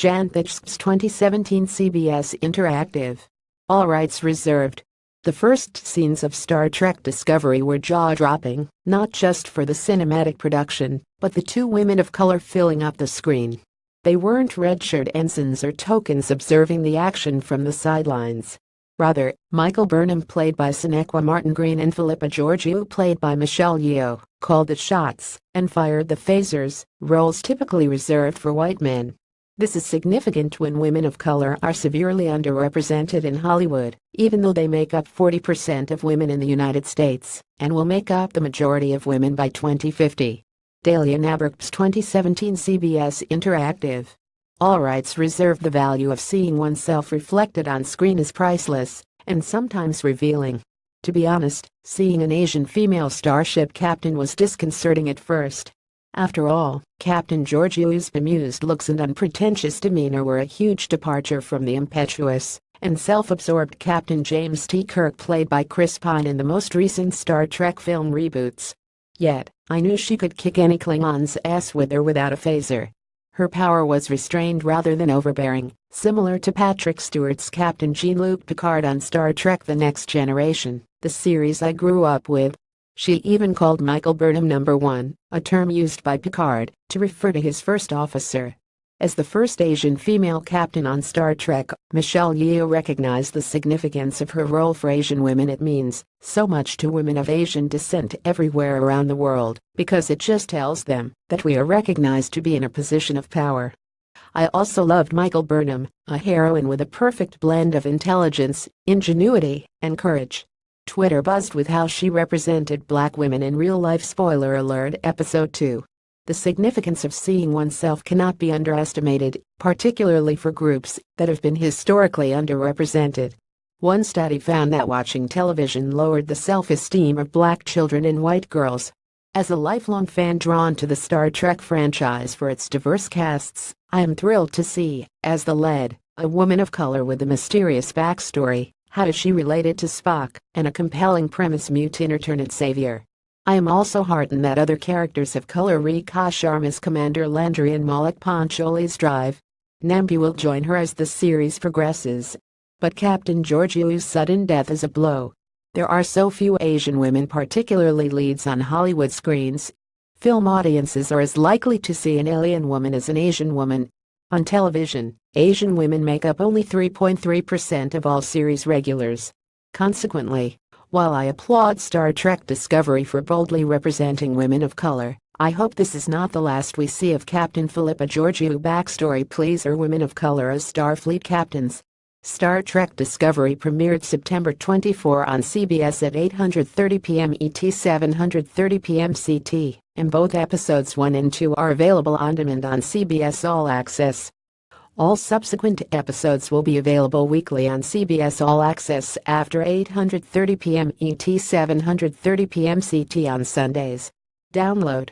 Jan Thich's 2017 CBS Interactive. All rights reserved. The first scenes of Star Trek Discovery were jaw-dropping, not just for the cinematic production, but the two women of color filling up the screen. They weren't red-shirt ensigns or tokens observing the action from the sidelines. Rather, Michael Burnham, played by Sonequa Martin Green, and Philippa Georgiou, played by Michelle Yeoh, called the shots and fired the phasers, roles typically reserved for white men. This is significant when women of color are severely underrepresented in Hollywood, even though they make up 40% of women in the United States and will make up the majority of women by 2050. Dahlia Nabark's 2017 CBS Interactive. All rights reserved. The value of seeing oneself reflected on screen is priceless and sometimes revealing. To be honest, seeing an Asian female starship captain was disconcerting at first. After all, Captain Georgiou's bemused looks and unpretentious demeanor were a huge departure from the impetuous and self-absorbed Captain James T. Kirk, played by Chris Pine in the most recent Star Trek film reboots. Yet, I knew she could kick any Klingon's ass with or without a phaser. Her power was restrained rather than overbearing, similar to Patrick Stewart's Captain Jean-Luc Picard on Star Trek The Next Generation, the series I grew up with. She even called Michael Burnham Number One, a term used by Picard to refer to his first officer. As the first Asian female captain on Star Trek, Michelle Yeoh recognized the significance of her role for Asian women. It means so much to women of Asian descent everywhere around the world because it just tells them that we are recognized to be in a position of power. I also loved Michael Burnham, a heroine with a perfect blend of intelligence, ingenuity, and courage. Twitter buzzed with how she represented black women in real life. Spoiler alert, Episode 2. The significance of seeing oneself cannot be underestimated, particularly for groups that have been historically underrepresented. One study found that watching television lowered the self-esteem of black children and white girls. As a lifelong fan drawn to the Star Trek franchise for its diverse casts, I am thrilled to see, as the lead, a woman of color with a mysterious backstory. How is she related to Spock, and a compelling premise: mutant alternate savior. I am also heartened that other characters of color: Rekha Sharma's Commander Landry and Malik Pancholi's Drive. Nambi will join her as the series progresses. But Captain Georgiou's sudden death is a blow. There are so few Asian women, particularly leads, on Hollywood screens. Film audiences are as likely to see an alien woman as an Asian woman. On television, Asian women make up only 3.3% of all series regulars. Consequently, while I applaud Star Trek Discovery for boldly representing women of color, I hope this is not the last we see of Captain Philippa Georgiou. Backstory: pleaser women of color as Starfleet captains. Star Trek Discovery premiered September 24 on CBS at 8:30 p.m. ET, 7:30 p.m. CT, and both episodes 1 and 2 are available on demand on CBS All Access. All subsequent episodes will be available weekly on CBS All Access after 8:30 p.m. ET, 7:30 p.m. CT on Sundays. Download